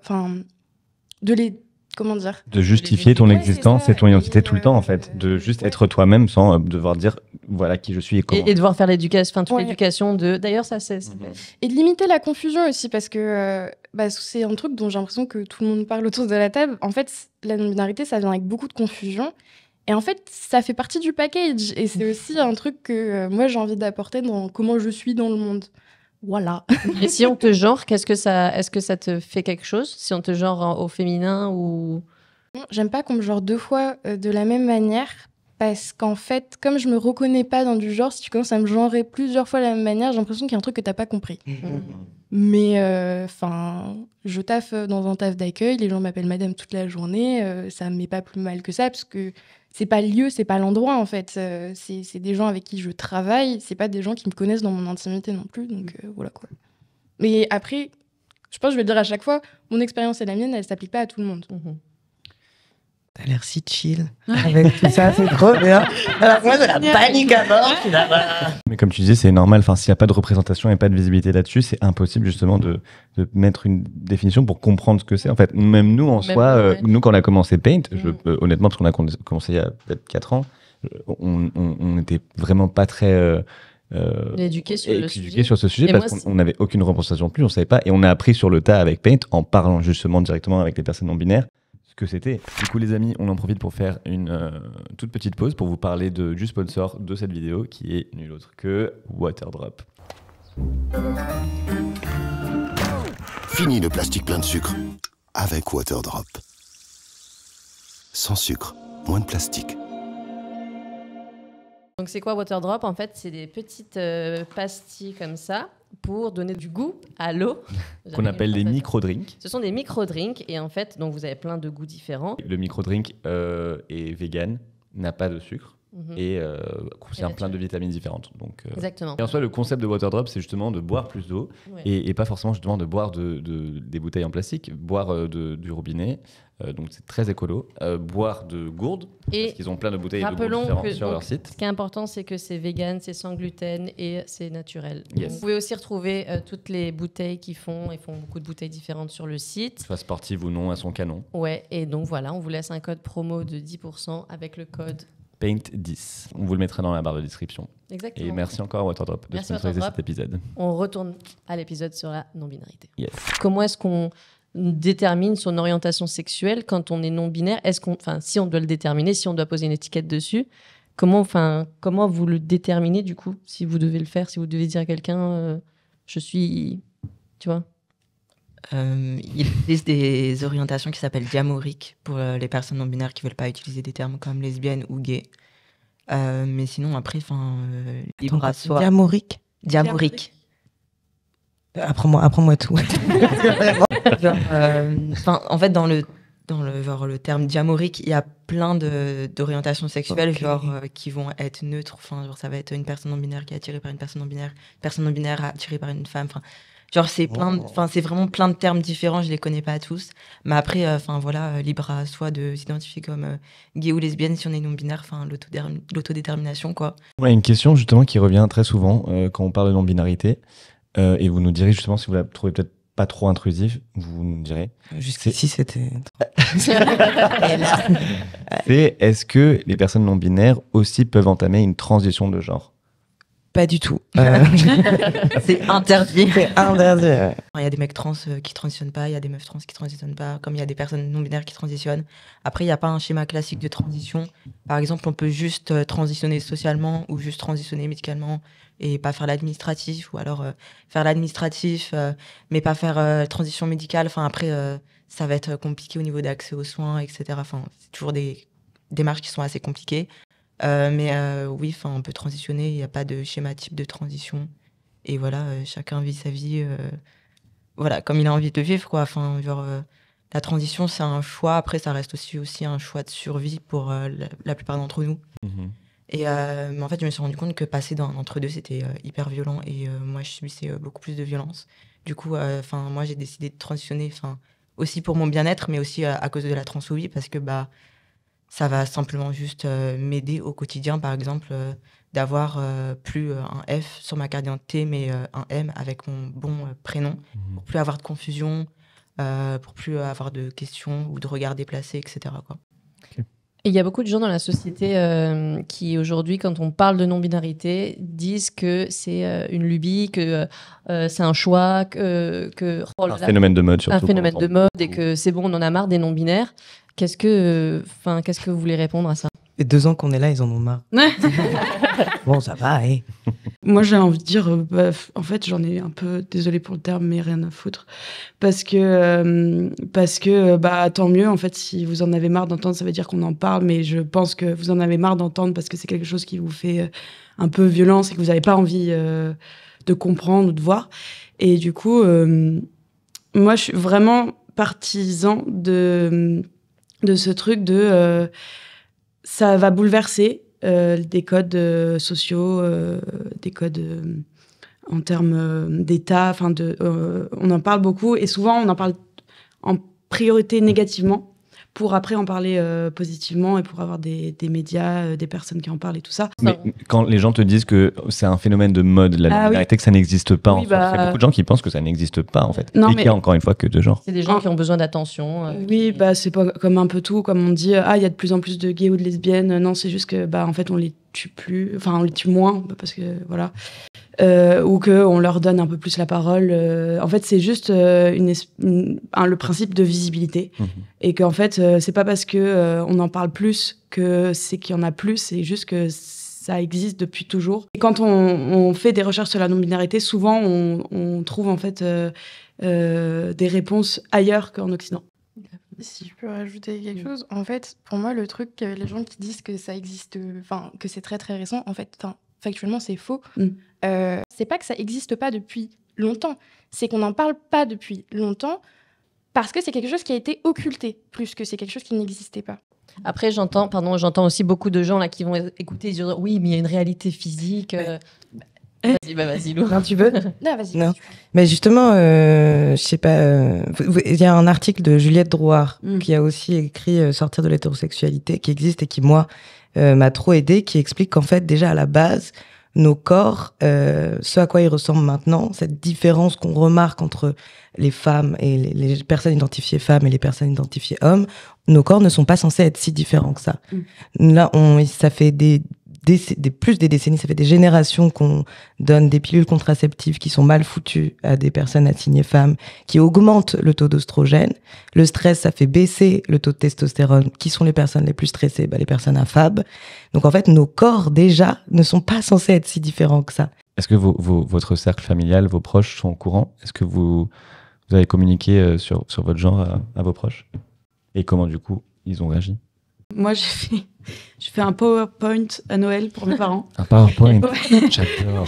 de justifier ton existence et ton identité tout le temps, en fait. De juste être toi-même sans devoir dire voilà qui je suis et comment. Et devoir faire l'éducation, toute l'éducation de... D'ailleurs, ça, c'est... Et de limiter la confusion aussi, parce que c'est un truc dont j'ai l'impression que tout le monde parle autour de la table. En fait, la non-binarité, ça vient avec beaucoup de confusion. Et en fait, ça fait partie du package. Et c'est aussi un truc que moi, j'ai envie d'apporter dans comment je suis dans le monde. Voilà. Et si on te genre, est-ce que ça te fait quelque chose? Si on te genre au féminin ou... J'aime pas qu'on me genre deux fois de la même manière, parce qu'en fait, comme je me reconnais pas dans du genre, si tu commences à me genrer plusieurs fois de la même manière, j'ai l'impression qu'il y a un truc que t'as pas compris. Mais je taffe dans un taf d'accueil, les gens m'appellent madame toute la journée, ça me met pas plus mal que ça, parce que c'est pas le lieu, c'est pas l'endroit en fait. C'est des gens avec qui je travaille, c'est pas des gens qui me connaissent dans mon intimité non plus, donc voilà quoi. Mais après, je pense que je vais le dire à chaque fois, mon expérience et la mienne, elle s'applique pas à tout le monde. T'as l'air si chill avec tout ça, c'est trop bien. Alors moi, j'ai la panique à mort. Mais comme tu disais, c'est normal. Enfin, s'il n'y a pas de représentation et pas de visibilité là-dessus, c'est impossible justement de mettre une définition pour comprendre ce que c'est. En fait, même nous en soi, nous quand on a commencé Paint, honnêtement, parce qu'on a commencé il y a peut-être 4 ans, on n'était vraiment pas très éduqué sur ce sujet parce qu'on n'avait aucune représentation plus, on savait pas, et on a appris sur le tas avec Paint en parlant justement directement avec les personnes non binaires ce que c'était. Du coup les amis, on en profite pour faire une toute petite pause pour vous parler du sponsor de cette vidéo qui est nul autre que Waterdrop. Fini le plastique plein de sucre avec Waterdrop. Sans sucre, moins de plastique. Donc c'est quoi Waterdrop? En fait, c'est des petites pastilles comme ça pour donner du goût à l'eau. Qu'on appelle des micro-drinks. Ce sont des micro-drinks et en fait, donc vous avez plein de goûts différents. Le micro-drink est vegan, n'a pas de sucre et contient plein de vitamines différentes. Donc, exactement. Et en soi, le concept de Waterdrop, c'est justement de boire plus d'eau et pas forcément justement de boire des bouteilles en plastique, boire du robinet. Donc c'est très écolo. Boire de gourdes, parce qu'ils ont plein de bouteilles de gourdes différentes sur leur site. Ce qui est important, c'est que c'est vegan, c'est sans gluten et c'est naturel. Yes. Donc, vous pouvez aussi retrouver toutes les bouteilles ils font beaucoup de bouteilles différentes sur le site. Soit sportive ou non, à son canon. Ouais, et donc voilà, on vous laisse un code promo de 10% avec le code Paint10. On vous le mettra dans la barre de description. Exactement. Et merci encore à Waterdrop de sponsoriser cet épisode. On retourne à l'épisode sur la non-binarité. Yes. Comment est-ce qu'on détermine son orientation sexuelle quand on est non-binaire? Si on doit le déterminer, si on doit poser une étiquette dessus, comment vous le déterminez du coup? Si vous devez le faire, si vous devez dire à quelqu'un je suis... Tu vois? Il existe des orientations qui s'appellent diamoriques pour les personnes non-binaires qui ne veulent pas utiliser des termes comme lesbienne ou gay. Mais sinon, après, libre à soi. Diamorique. Diamorique. Apprends-moi tout. En fait, dans le terme diamorique, il y a plein d'orientations sexuelles qui vont être neutres. Ça va être une personne non-binaire qui est attirée par une personne non-binaire, une personne non-binaire attirée par une femme. C'est vraiment plein de termes différents, je les connais pas tous. Mais après, libre à soi de s'identifier comme gay ou lesbienne si on est non-binaire, l'autodétermination, quoi. Ouais, une question justement qui revient très souvent quand on parle de non-binarité, et vous nous direz justement si vous la trouvez peut-être pas trop intrusive, vous nous direz. Jusqu'ici, c'était... C'est est-ce que les personnes non-binaires aussi peuvent entamer une transition de genre? Pas du tout. C'est interdit. C'est interdit. Il y a des mecs trans qui transitionnent pas, il y a des meufs trans qui transitionnent pas, comme il y a des personnes non-binaires qui transitionnent. Après, il n'y a pas un schéma classique de transition. Par exemple, on peut juste transitionner socialement ou juste transitionner médicalement et pas faire l'administratif, ou alors faire l'administratif mais pas faire transition médicale. Après, ça va être compliqué au niveau d'accès aux soins, etc. C'est toujours des démarches qui sont assez compliquées. Oui, on peut transitionner, il n'y a pas de schéma type de transition. Et voilà, chacun vit sa vie comme il a envie de vivre, quoi. La transition, c'est un choix. Après, ça reste aussi un choix de survie pour la plupart d'entre nous. Mmh. Et mais en fait, je me suis rendu compte que passer dans l'entre-deux, c'était hyper violent. Et moi, je subissais beaucoup plus de violence. Du coup, moi, j'ai décidé de transitionner, aussi pour mon bien-être, mais aussi à cause de la transphobie, parce que ça va simplement juste m'aider au quotidien, par exemple, d'avoir plus un F sur ma carte d'identité, mais un M avec mon bon prénom, pour plus avoir de confusion, pour plus avoir de questions ou de regards déplacés, etc. quoi. Okay. Et il y a beaucoup de gens dans la société qui, aujourd'hui, quand on parle de non-binarité, disent que c'est une lubie, que c'est un choix, un phénomène de mode, surtout. Un phénomène de mode, et que c'est bon, on en a marre des non-binaires. Qu'est-ce que vous voulez répondre à ça? Et 2 ans qu'on est là, ils en ont marre. Bon, ça va, hein. Moi, j'ai envie de dire, en fait, j'en ai un peu, désolée pour le terme, mais rien à foutre. Parce que tant mieux, en fait, si vous en avez marre d'entendre, ça veut dire qu'on en parle, mais je pense que vous en avez marre d'entendre parce que c'est quelque chose qui vous fait un peu violence et que vous n'avez pas envie de comprendre ou de voir. Et du coup, moi, je suis vraiment partisan de ce truc de... ça va bouleverser des codes sociaux, des codes en termes d'État. On en parle beaucoup et souvent, on en parle en priorité négativement pour après en parler positivement et pour avoir des médias, des personnes qui en parlent et tout ça. Mais quand les gens te disent que c'est un phénomène de mode, la non-binarité, que ça n'existe pas, en fait, il y a beaucoup de gens qui pensent que ça n'existe pas, en fait. Et qu'il y a encore une fois que deux genres. C'est des gens qui ont besoin d'attention. Oui, c'est pas comme un peu tout, comme on dit, il y a de plus en plus de gays ou de lesbiennes. Non, c'est juste que, en fait, on les tue plus, enfin, on les tue moins, parce que, voilà. Ou qu'on leur donne un peu plus la parole. En fait, c'est juste le principe de visibilité. Et qu'en fait, c'est pas parce que on en parle plus que c'est qu'il y en a plus, c'est juste que ça existe depuis toujours. Et quand on fait des recherches sur la non-binarité, souvent, on trouve en fait des réponses ailleurs qu'en Occident. Si je peux rajouter quelque chose, en fait, pour moi, le truc, les gens qui disent que ça existe, que c'est très très récent, en fait, factuellement, c'est faux. C'est pas que ça existe pas depuis longtemps, c'est qu'on n'en parle pas depuis longtemps parce que c'est quelque chose qui a été occulté, plus que c'est quelque chose qui n'existait pas. Après, j'entends aussi beaucoup de gens là qui vont écouter et dire oui, mais il y a une réalité physique. Vas-y, Lou. Non, tu veux? Non, vas-y. Non. Mais justement, je sais pas, il y a un article de Juliette Drouard qui a aussi écrit Sortir de l'hétérosexualité, qui existe et qui, moi, m'a trop aidé, qui explique qu'en fait, déjà à la base, nos corps, ce à quoi ils ressemblent maintenant, cette différence qu'on remarque entre les femmes et les personnes identifiées femmes et les personnes identifiées hommes, nos corps ne sont pas censés être si différents que ça. Là, ça fait plus des décennies, ça fait des générations qu'on donne des pilules contraceptives qui sont mal foutues à des personnes assignées femmes, qui augmentent le taux d'oestrogène. Le stress, ça fait baisser le taux de testostérone. Qui sont les personnes les plus stressées? Les personnes infabes. Donc en fait, nos corps déjà ne sont pas censés être si différents que ça. Est-ce que votre cercle familial, vos proches sont au courant? Est-ce que vous avez communiqué sur votre genre à vos proches? Et comment du coup ils ont réagi? Moi, j'ai fait un PowerPoint à Noël pour mes parents. Un PowerPoint? J'adore.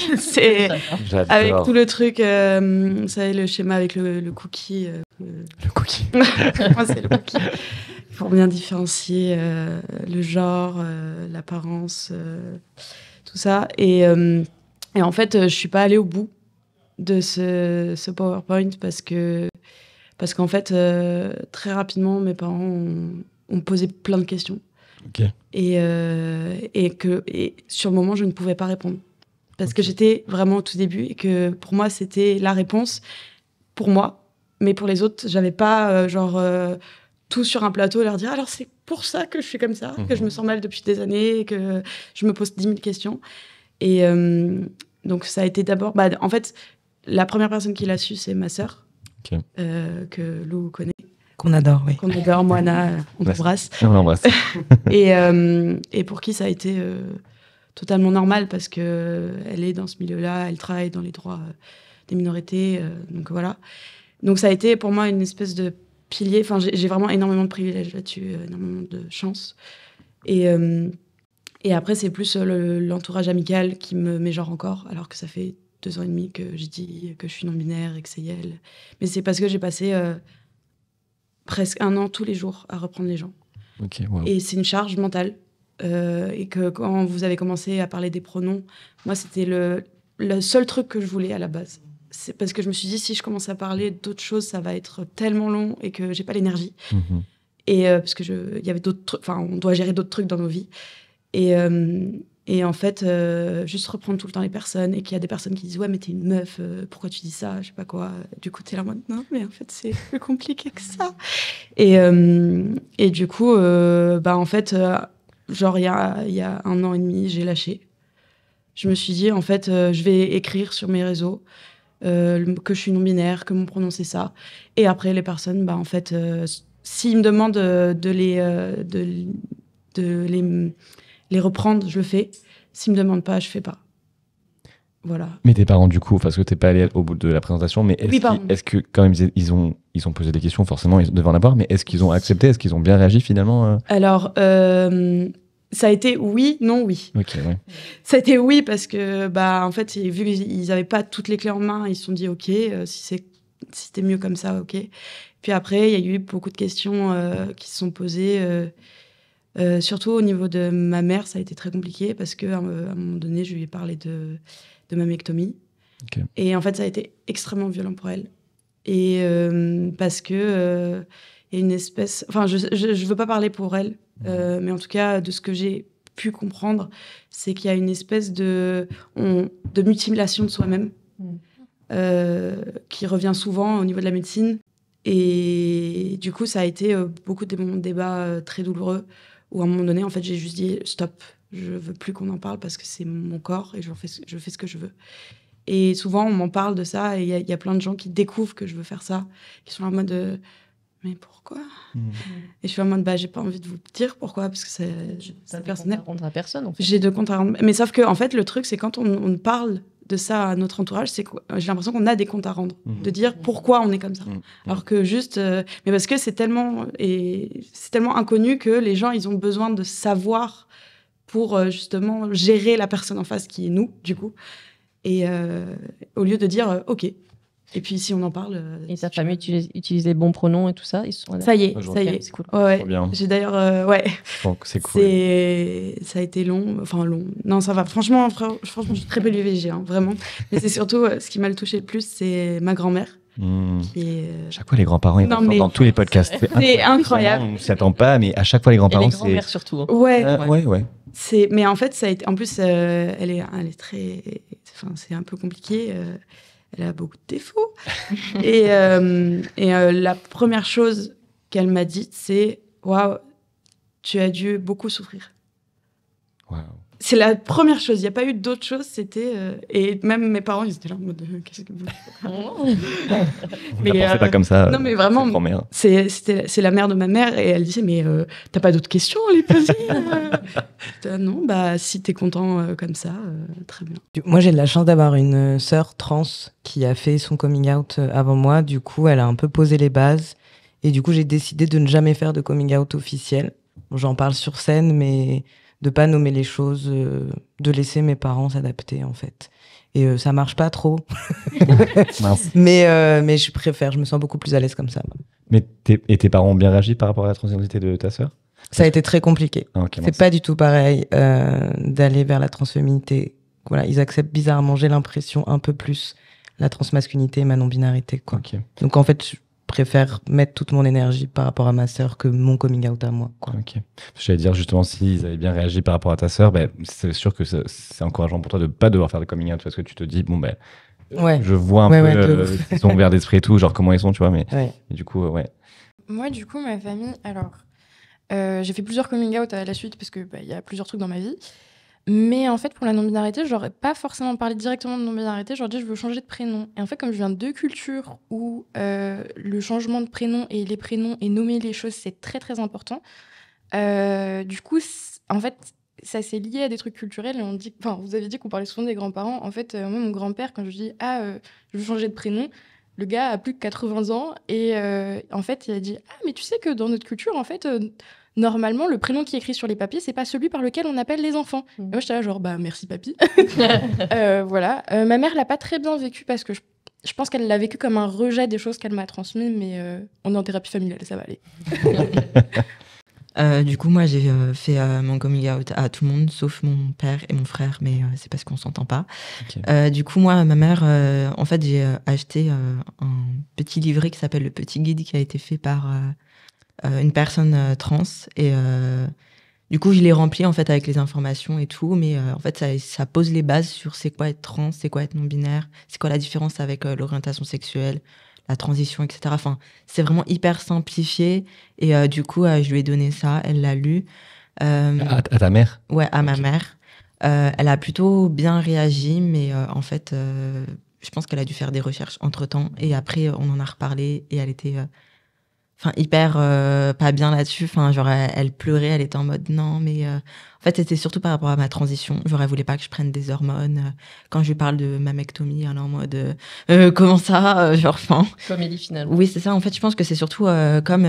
J'adore. Avec tout le truc, vous savez, le schéma avec le cookie. Le cookie. Moi, c'est le cookie. Pour bien différencier le genre, l'apparence, tout ça. Et en fait, je suis pas allée au bout de ce PowerPoint parce qu'en fait, très rapidement, mes parents ont posé plein de questions. Okay. Et sur le moment, je ne pouvais pas répondre. Parce que j'étais vraiment au tout début et que pour moi, c'était la réponse pour moi. Mais pour les autres, j'avais pas tout sur un plateau et leur dire alors c'est pour ça que je suis comme ça, que je me sens mal depuis des années et que je me pose 10 000 questions. Et donc ça a été d'abord... en fait, la première personne qui l'a su, c'est ma sœur, que Lou connaît. Qu'on adore, oui. Qu'on adore, Moana, on t'embrasse. On l'embrasse. Et pour qui ça a été totalement normal parce qu'elle est dans ce milieu-là, elle travaille dans les droits des minorités, donc voilà. Donc ça a été pour moi une espèce de pilier, enfin j'ai vraiment énormément de privilèges là-dessus, énormément de chance. Et après c'est plus l'entourage amical qui me met genre encore, alors que ça fait 2 ans et demi que je dis que je suis non-binaire et que c'est elle. Mais c'est parce que j'ai passé... presque 1 an tous les jours à reprendre les gens. Okay, wow. Et c'est une charge mentale. Et que quand vous avez commencé à parler des pronoms, moi, c'était le seul truc que je voulais à la base. C'est parce que je me suis dit, si je commence à parler d'autres choses, ça va être tellement long et que j'ai pas l'énergie. Et parce que y avait d'autres trucs, enfin, on doit gérer d'autres trucs dans nos vies. Et en fait, juste reprendre tout le temps les personnes et qu'il y a des personnes qui disent « Ouais, mais t'es une meuf, pourquoi tu dis ça ?» Je sais pas quoi. Du coup, t'es là en mode « Non, mais en fait, c'est plus compliqué que ça. » Et du coup, en fait, genre, il y a 1 an et demi, j'ai lâché. Je me suis dit, en fait, je vais écrire sur mes réseaux que je suis non-binaire, que mon pronom, c'est ça. Et après, les personnes, en fait, s'ils me demandent de les reprendre, je le fais. S'ils me demandent pas, je fais pas. Voilà. Mais tes parents, du coup, parce que t'es pas allé au bout de la présentation, mais est-ce que quand même ils ont posé des questions, forcément ils devaient en avoir, mais est-ce qu'ils ont accepté, est-ce qu'ils ont bien réagi finalement Alors, ça a été oui, non, oui. Ok, ouais. Ça a été oui parce que, en fait, vu qu'ils avaient pas toutes les clés en main, ils se sont dit ok, si c'était mieux comme ça, ok. Puis après, il y a eu beaucoup de questions qui se sont posées. Surtout au niveau de ma mère, ça a été très compliqué parce qu'à un moment donné, je lui ai parlé de mammectomie. Okay. Et en fait, ça a été extrêmement violent pour elle. Et parce que y a une espèce... Enfin, je veux pas parler pour elle, mais en tout cas, de ce que j'ai pu comprendre, c'est qu'il y a une espèce de mutilation de soi-même qui revient souvent au niveau de la médecine. Et du coup, ça a été beaucoup de débats très douloureux, où à un moment donné, en fait, j'ai juste dit « Stop, je veux plus qu'on en parle parce que c'est mon corps et je fais ce que je veux. » Et souvent, on m'en parle de ça, et il y a plein de gens qui découvrent que je veux faire ça, qui sont en mode mais pourquoi Et je suis en mode j'ai pas envie de vous dire pourquoi, parce que c'est personnel. Ça ne rendre à personne, en fait. J'ai de comptes à rendre. Mais sauf que, en fait, le truc, c'est quand on parle de ça à notre entourage, c'est que j'ai l'impression qu'on a des comptes à rendre, de dire pourquoi on est comme ça. Alors que juste. Mais parce que c'est tellement inconnu que les gens, ils ont besoin de savoir pour justement gérer la personne en face qui est nous, du coup. Et au lieu de dire OK. Et puis si on en parle. Et ta famille utilise les bons pronoms et tout ça, ils sont. Ça y est, c'est cool. Ouais. Bien. J'ai d'ailleurs Donc c'est cool. Ça a été long, Non, ça va. Franchement, je suis très privilégiée, vraiment. Mais c'est surtout ce qui m'a le touché le plus, c'est ma grand-mère. Qui est... Chaque fois, les grands-parents, ils sont dans tous les podcasts. C'est incroyable. On ne s'y attend pas, mais à chaque fois, les grands-parents, et les grands-mères surtout. Hein. Ouais. Mais en fait, ça a été. En plus, elle est très. C'est un peu compliqué. Elle a beaucoup de défauts. et la première chose qu'elle m'a dite, c'est waouh, tu as dû beaucoup souffrir. Waouh. C'est la première chose. Il n'y a pas eu d'autre chose. C'était et même mes parents, ils étaient là en mode qu'est-ce que vous... Mais pensez pas comme ça. Non, mais vraiment, c'est la mère de ma mère et elle disait mais t'as pas d'autres questions, allez, vas-y. Non, si t'es content comme ça, très bien. Moi, j'ai de la chance d'avoir une sœur trans qui a fait son coming out avant moi. Du coup, elle a un peu posé les bases et du coup, j'ai décidé de ne jamais faire de coming out officiel. J'en parle sur scène, mais de pas nommer les choses, de laisser mes parents s'adapter en fait. Et ça marche pas trop. mais je préfère, je me sens beaucoup plus à l'aise comme ça. Mais tes parents ont bien réagi par rapport à la transidentité de ta sœur ? Ça a été très compliqué. C'est pas du tout pareil d'aller vers la transféminité. Voilà, ils acceptent bizarrement, j'ai l'impression, un peu plus la transmasculinité et ma non-binarité. Quoi. Okay. Donc en fait, je préfère mettre toute mon énergie par rapport à ma sœur que mon coming out à moi. Quoi. Ok. J'allais dire justement, s'ils avaient bien réagi par rapport à ta sœur, c'est sûr que c'est encourageant pour toi de ne pas devoir faire de coming out parce que tu te dis, je vois un peu ils sont ouverts d'esprit et tout, genre comment ils sont, tu vois. Mais et du coup, Moi, du coup, ma famille, alors, j'ai fait plusieurs coming out à la suite parce que y a plusieurs trucs dans ma vie. Mais en fait, pour la non-binarité, j'aurais pas forcément parlé directement de non-binarité. J'aurais dit, je veux changer de prénom. Et en fait, comme je viens de deux cultures où le changement de prénom et les prénoms et nommer les choses, c'est très, très important. Du coup, en fait, ça s'est lié à des trucs culturels. Et vous avez dit qu'on parlait souvent des grands-parents. En fait, moi, mon grand-père, quand je dis, je veux changer de prénom, le gars a plus de 80 ans. Et en fait, il a dit, mais tu sais que dans notre culture, en fait... normalement, le prénom qui est écrit sur les papiers, c'est pas celui par lequel on appelle les enfants. Et moi, j'étais là genre, merci papy. Voilà. Ma mère l'a pas très bien vécu parce que je pense qu'elle l'a vécu comme un rejet des choses qu'elle m'a transmises, mais on est en thérapie familiale, ça va aller. Du coup, moi, j'ai fait mon coming out à tout le monde, sauf mon père et mon frère, mais c'est parce qu'on s'entend pas. Okay. Du coup, moi, ma mère, en fait, j'ai acheté un petit livret qui s'appelle Le Petit Guide, qui a été fait par... une personne trans et du coup je l'ai rempli en fait avec les informations et tout, mais en fait ça pose les bases sur c'est quoi être trans, c'est quoi être non binaire, c'est quoi la différence avec l'orientation sexuelle, la transition, etc. Enfin c'est vraiment hyper simplifié et du coup je lui ai donné ça, elle l'a lu. À ta mère? Ouais, à ma mère. Elle a plutôt bien réagi, mais en fait je pense qu'elle a dû faire des recherches entre temps et après on en a reparlé et elle était hyper pas bien là-dessus. Genre, elle pleurait, elle était en mode non, mais en fait, c'était surtout par rapport à ma transition. Genre, elle voulait pas que je prenne des hormones. Quand je lui parle de mammectomie, elle est en mode comment ça Comédie finalement. Oui, c'est ça. En fait, je pense que c'est surtout comme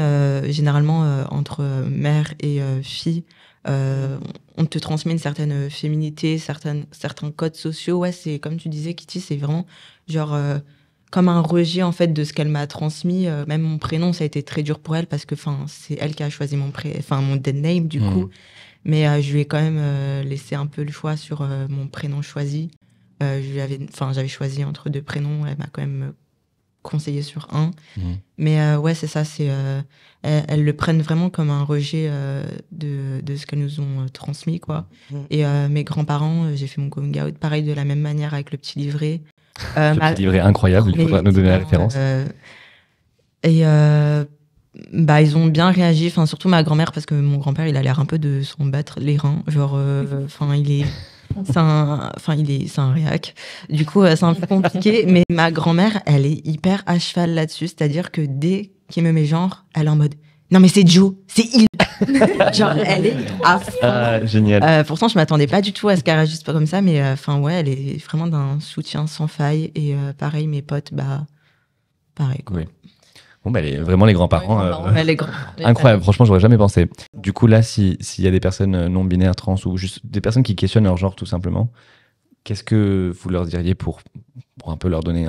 généralement entre mère et fille, on te transmet une certaine féminité, certains codes sociaux. Ouais, c'est comme tu disais, Kitty, c'est vraiment genre. Comme un rejet en fait de ce qu'elle m'a transmis. Même mon prénom, ça a été très dur pour elle parce que c'est elle qui a choisi mon dead name du coup. Mais je lui ai quand même laissé un peu le choix sur mon prénom choisi. J'avais choisi entre deux prénoms. Elle m'a quand même conseiller sur un. Mais ouais, c'est ça. Elles le prennent vraiment comme un rejet de ce qu'elles nous ont transmis, quoi. Et mes grands-parents, j'ai fait mon coming out pareil de la même manière avec le petit livret. Ce petit livret incroyable, il faudra nous donner la référence. Ils ont bien réagi, enfin surtout ma grand-mère, parce que mon grand-père il a l'air un peu de s'en battre les reins, genre c'est un réac, du coup c'est un peu compliqué. Mais ma grand-mère elle est hyper à cheval là-dessus, c'est-à-dire que dès qu'il me met genre, elle est en mode non mais c'est Joe, c'est il. Genre elle est à fond. Génial. Pourtant je m'attendais pas du tout à ce qu'elle réagisse pas comme ça, mais ouais, elle est vraiment d'un soutien sans faille. Et pareil mes potes, pareil quoi. Oui. Bon, vraiment les grands-parents. Incroyable, franchement, j'aurais jamais pensé. Du coup, là, s'il y a des personnes non-binaires, trans, ou juste des personnes qui questionnent leur genre, tout simplement, qu'est-ce que vous leur diriez pour un peu leur donner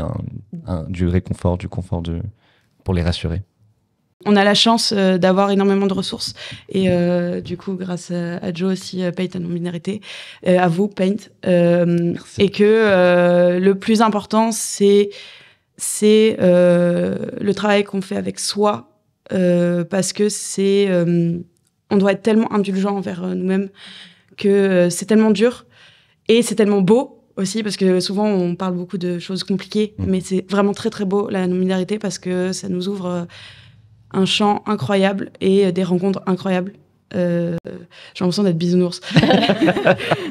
du réconfort, pour les rassurer? On a la chance d'avoir énormément de ressources. Et du coup, grâce à Joe aussi, Paint à non-binarité, à vous, Paint. Et que le plus important, c'est le travail qu'on fait avec soi, parce que on doit être tellement indulgent envers nous-mêmes que c'est tellement dur et c'est tellement beau aussi, parce que souvent on parle beaucoup de choses compliquées, mais c'est vraiment très très beau la non-binarité, parce que ça nous ouvre un champ incroyable et des rencontres incroyables. J'ai l'impression d'être bisounours.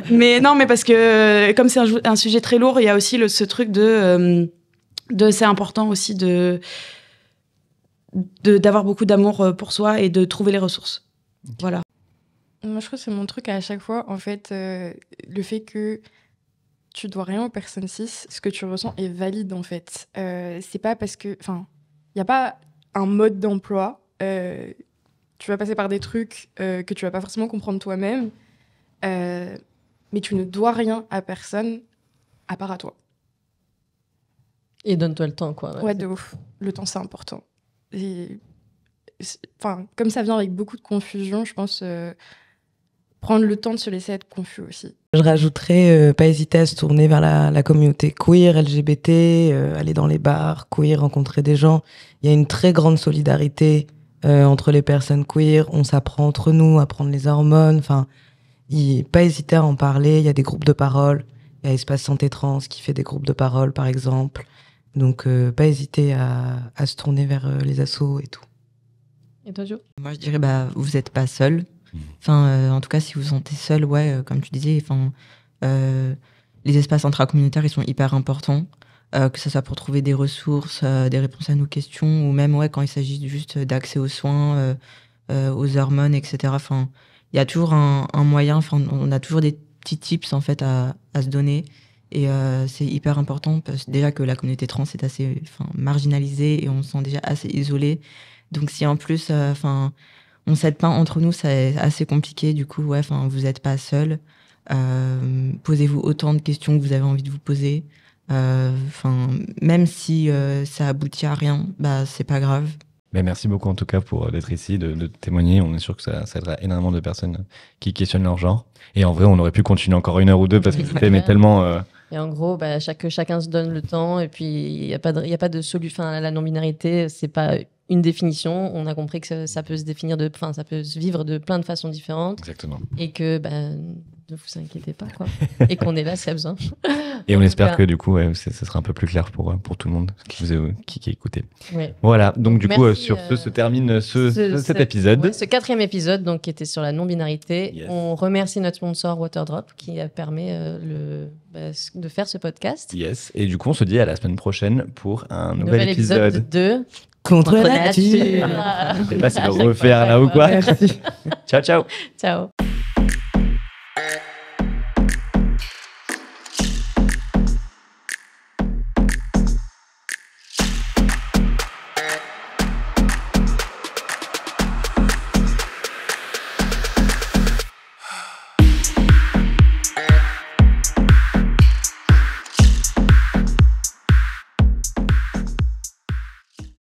Mais non, mais parce que comme c'est un sujet très lourd, il y a aussi ce truc c'est important aussi d'avoir beaucoup d'amour pour soi et de trouver les ressources. Voilà. Moi, je trouve que c'est mon truc à chaque fois. En fait, le fait que tu dois rien aux personnes cis, ce que tu ressens est valide, en fait. C'est pas parce que... Enfin, il n'y a pas un mode d'emploi. Tu vas passer par des trucs que tu vas pas forcément comprendre toi-même. Mais tu ne dois rien à personne à part à toi. Et donne-toi le temps, quoi. Ouais, de ouf. Le temps, c'est important. Et, comme ça vient avec beaucoup de confusion, je pense prendre le temps de se laisser être confus aussi. Je rajouterais, pas hésiter à se tourner vers la communauté queer, LGBT, aller dans les bars, queer, rencontrer des gens. Il y a une très grande solidarité entre les personnes queer. On s'apprend entre nous à prendre les hormones. Enfin, pas hésiter à en parler. Il y a des groupes de parole. Il y a Espace Santé Trans qui fait des groupes de parole, par exemple. Donc, pas hésiter à se tourner vers les assos et tout. Et toi, Jo ? Moi, je dirais, vous n'êtes pas seul. Enfin, en tout cas, si vous vous sentez seul, ouais, comme tu disais, les espaces intracommunautaires, ils sont hyper importants, que ce soit pour trouver des ressources, des réponses à nos questions, ou même quand il s'agit juste d'accès aux soins, aux hormones, etc. Enfin, il y a toujours un moyen, on a toujours des petits tips, en fait, à se donner. Et c'est hyper important, parce que déjà que la communauté trans est assez marginalisée et on se sent déjà assez isolé. Donc si en plus, on s'aide pas entre nous, c'est assez compliqué. Du coup, ouais, vous n'êtes pas seul. Posez-vous autant de questions que vous avez envie de vous poser. Même si ça aboutit à rien, c'est pas grave. Mais merci beaucoup en tout cas pour d'être ici, de témoigner. On est sûr que ça aidera énormément de personnes qui questionnent leur genre. Et en vrai, on aurait pu continuer encore 1 heure ou 2 parce que c'était tellement... Et en gros, chacun se donne le temps, et puis il n'y a pas de solution. La non-binarité, c'est pas une définition. On a compris que ça peut se définir ça peut se vivre de plein de façons différentes. Exactement. Et que ne vous inquiétez pas, quoi. Et qu'on est là s'il y a besoin. Et on espère que du coup, ça sera un peu plus clair pour tout le monde qui écoutait. Ouais. Voilà. Donc du coup, sur ce se termine cet épisode. Ouais, ce 4e épisode, donc qui était sur la non-binarité. Yes. On remercie notre sponsor Waterdrop qui permet de faire ce podcast. Yes. Et du coup, on se dit à la semaine prochaine pour un nouvel épisode de Contre la nature. Je sais pas si on va refaire là ou quoi. Ciao, ciao. Ciao.